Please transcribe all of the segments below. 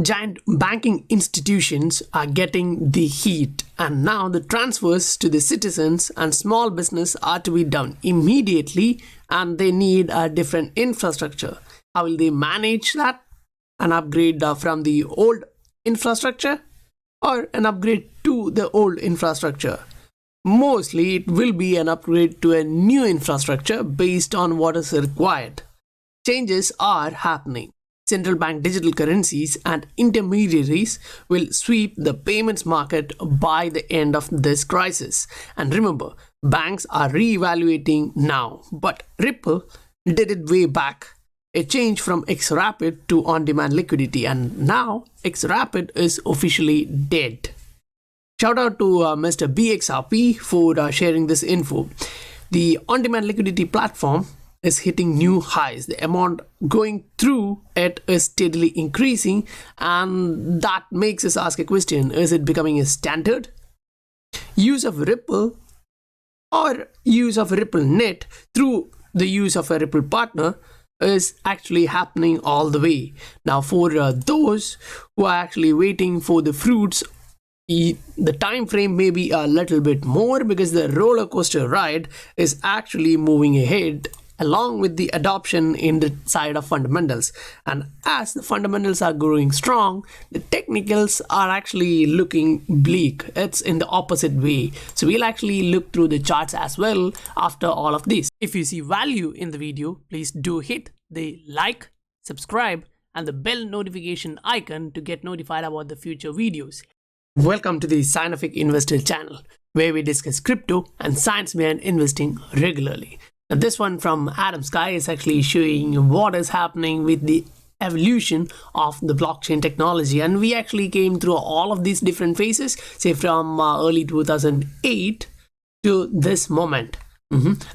Giant banking institutions are getting the heat, and now the transfers to the citizens and small business are to be done immediately, and they need a different infrastructure. How will they manage that? An upgrade from the old infrastructure or an upgrade to the old infrastructure? Mostly it will be an upgrade to a new infrastructure based on what is required. Changes are happening. Central bank digital currencies and intermediaries will sweep the payments market by the end of this crisis. And remember, banks are re-evaluating now, but Ripple did it way back. A change from XRP to on-demand liquidity, and now XRP is officially dead. Shout out to Mr. BXRP for sharing this info. The on-demand liquidity platform is hitting new highs. The amount going through it is steadily increasing, and that makes us ask a question: is it becoming a standard? Use of Ripple or use of Ripple Net through the use of a Ripple partner is actually happening all the way. Now for those who are actually waiting for the fruits, the time frame may be a little bit more, because the roller coaster ride is actually moving ahead along with the adoption in the side of fundamentals. And as the fundamentals are growing strong, the technicals are actually looking bleak. It's in the opposite way. So we'll actually look through the charts as well after all of this. If you see value in the video, please do hit the like, subscribe and the bell notification icon to get notified about the future videos. Welcome to the Scientific Investor channel, where we discuss crypto and science behind investing regularly. Now this one from Adam Sky is actually showing what is happening with the evolution of the blockchain technology, and we actually came through all of these different phases, say from early 2008 to this moment.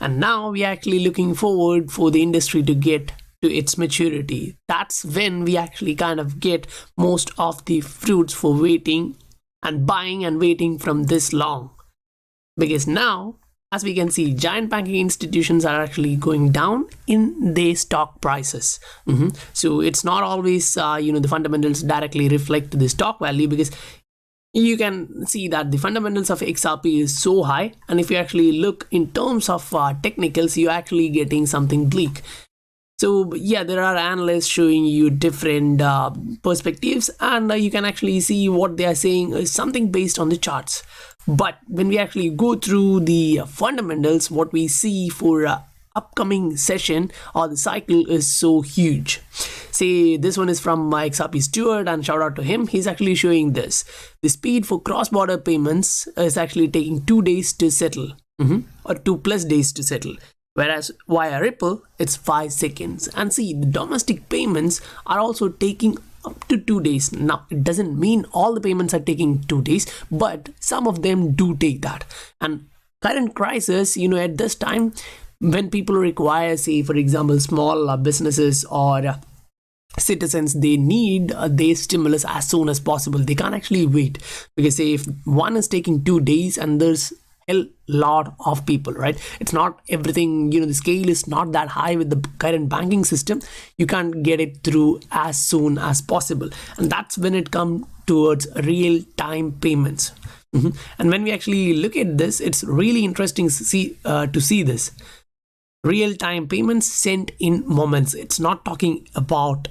And now we are actually looking forward for the industry to get to its maturity. That's when we actually kind of get most of the fruits for waiting and buying and waiting from this long. Because now, as we can see, giant banking institutions are actually going down in their stock prices. So it's not always the fundamentals directly reflect the stock value, because you can see that the fundamentals of XRP is so high, and if you actually look in terms of technicals, you're actually getting something bleak. So yeah, there are analysts showing you different perspectives, and you can actually see what they are saying is something based on the charts. But when we actually go through the fundamentals, what we see for upcoming session or the cycle is so huge. Say this one is from my XRP steward, and shout out to him. He's actually showing this. The speed for cross-border payments is actually taking 2 days to settle, or 2+ days to settle. Whereas via Ripple, it's 5 seconds. And see, the domestic payments are also taking up to 2 days. Now, it doesn't mean all the payments are taking 2 days, but some of them do take that. And current crisis, at this time, when people require, say, for example, small businesses or citizens, they need their stimulus as soon as possible. They can't actually wait, because say if one is taking 2 days and there's a lot of people, right? It's not everything, the scale is not that high with the current banking system. You can't get it through as soon as possible, and that's when it comes towards real-time payments. And when we actually look at this, it's really interesting to see this real-time payments sent in moments. It's not talking about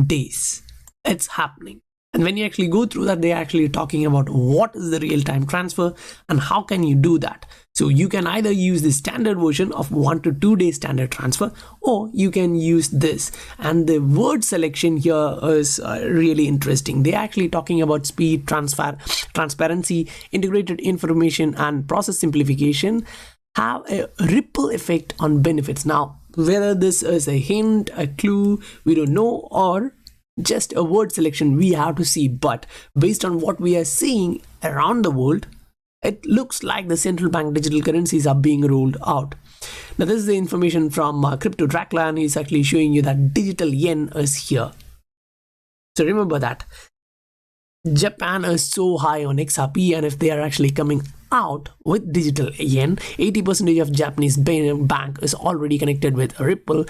days. It's happening. And when you actually go through that, they're actually talking about what is the real-time transfer and how can you do that. So you can either use the standard version of 1 to 2 day standard transfer, or you can use this. And the word selection here is really interesting. They're actually talking about speed, transparency, integrated information, and process simplification have a ripple effect on benefits. Now, whether this is a hint, a clue, we don't know, or just a word selection, we have to see. But based on what we are seeing around the world, it looks like the central bank digital currencies are being rolled out. Now this is the information from Crypto Dracula, and he's actually showing you that digital yen is here. So remember that Japan is so high on XRP, and if they are actually coming out with digital yen, 80% of Japanese bank is already connected with Ripple.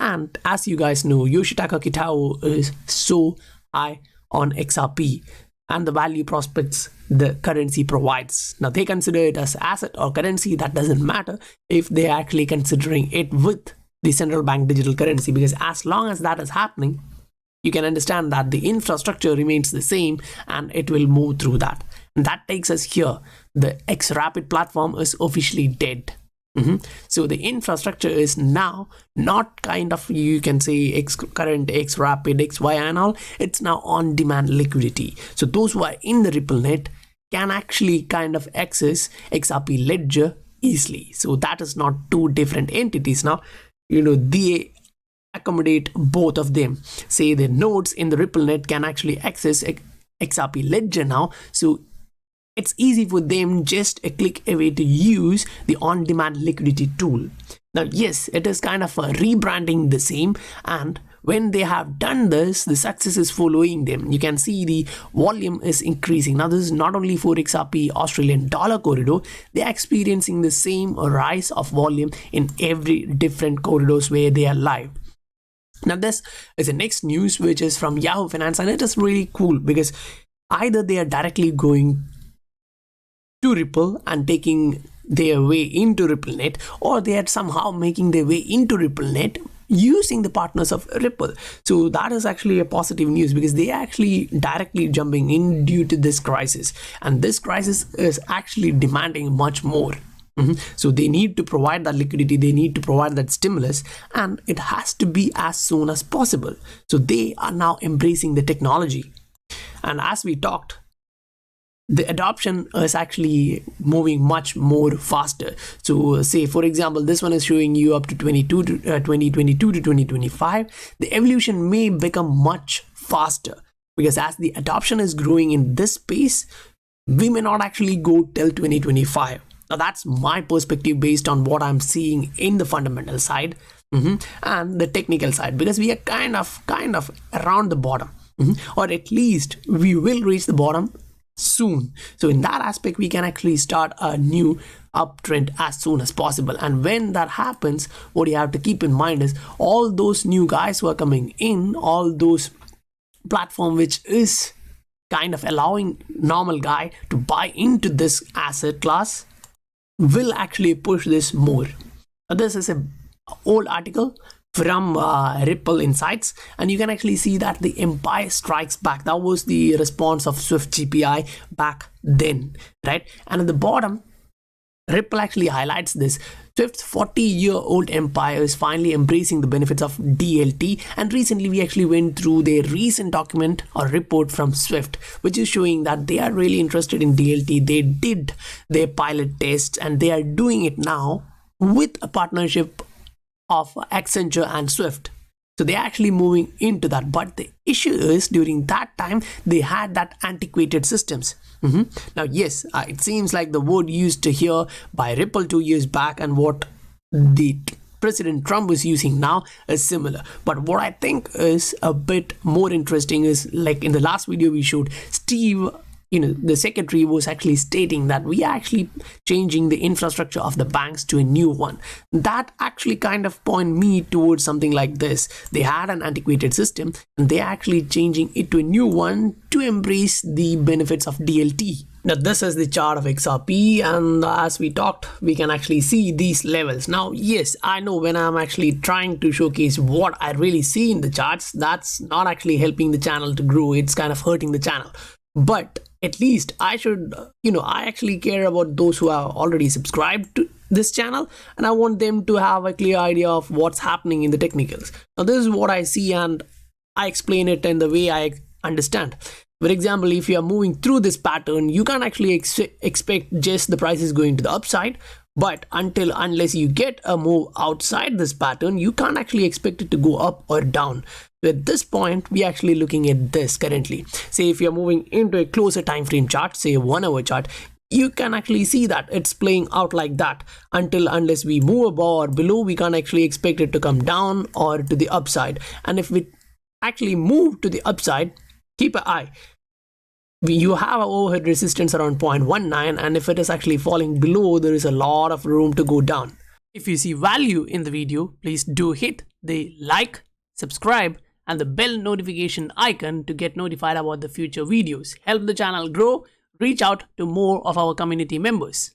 And as you guys know, Yoshitaka Kitao is so high on XRP and the value prospects the currency provides. Now they consider it as asset or currency. That doesn't matter if they're actually considering it with the central bank digital currency, because as long as that is happening, you can understand that the infrastructure remains the same and it will move through that. And that takes us here. The XRapid platform is officially dead. So the infrastructure is now not kind of, you can say, current XRapid, XY and all. It's now on-demand liquidity. So those who are in the RippleNet can actually kind of access XRP ledger easily. So that is not two different entities now. They accommodate both of them. Say the nodes in the RippleNet can actually access XRP ledger now. So it's easy for them just a click away to use the on-demand liquidity tool. Now, yes, it is kind of a rebranding the same, and when they have done this, the success is following them. You can see the volume is increasing. Now, this is not only for XRP Australian dollar corridor, they are experiencing the same rise of volume in every different corridors where they are live. Now, this is the next news, which is from Yahoo Finance, and it is really cool because either they are directly going to Ripple and taking their way into RippleNet, or they are somehow making their way into RippleNet using the partners of Ripple. So that is actually a positive news because they are actually directly jumping in due to this crisis, and this crisis is actually demanding much more. So they need to provide that liquidity, they need to provide that stimulus, and it has to be as soon as possible. So they are now embracing the technology, and as we talked, the adoption is actually moving much more faster. So say, for example, this one is showing you up to 2022 to 2025. The evolution may become much faster because as the adoption is growing in this space, we may not actually go till 2025. Now that's my perspective based on what I'm seeing in the fundamental side and the technical side, because we are kind of around the bottom, or at least we will reach the bottom soon. So in that aspect, we can actually start a new uptrend as soon as possible. And when that happens, what you have to keep in mind is all those new guys who are coming in, all those platform which is kind of allowing normal guy to buy into this asset class will actually push this more. Now, this is an old article from Ripple Insights, and you can actually see that the empire strikes back. That was the response of Swift GPI back then, right? And at the bottom, Ripple actually highlights this. Swift's 40-year-old empire is finally embracing the benefits of DLT, and recently we actually went through their recent document or report from Swift, which is showing that they are really interested in DLT. They did their pilot tests and they are doing it now with a partnership of Accenture and Swift. So they're actually moving into that. But the issue is during that time, they had that antiquated systems. Now, yes, it seems like the word used here by Ripple 2 years back and what the President Trump is using now is similar. But what I think is a bit more interesting is, like in the last video we showed, Steve, the secretary was actually stating that we are actually changing the infrastructure of the banks to a new one. That actually kind of point me towards something like this. They had an antiquated system and they're actually changing it to a new one to embrace the benefits of DLT. Now this is the chart of XRP, and as we talked, we can actually see these levels. Now, yes, I know when I'm actually trying to showcase what I really see in the charts, that's not actually helping the channel to grow. It's kind of hurting the channel. But at least I should, I actually care about those who are already subscribed to this channel, and I want them to have a clear idea of what's happening in the technicals. Now, this is what I see, and I explain it in the way I understand. For example, if you are moving through this pattern, you can't actually expect just the prices going to the upside. But unless you get a move outside this pattern, you can't actually expect it to go up or down. So at this point, we're actually looking at this currently. Say if you're moving into a closer time frame chart, say a 1 hour chart, you can actually see that it's playing out like that. Unless we move above or below, we can't actually expect it to come down or to the upside. And if we actually move to the upside, keep an eye. You have an overhead resistance around 0.19, and if it is actually falling below, there is a lot of room to go down. If you see value in the video, please do hit the like, subscribe, and the bell notification icon to get notified about the future videos. Help the channel grow. Reach out to more of our community members.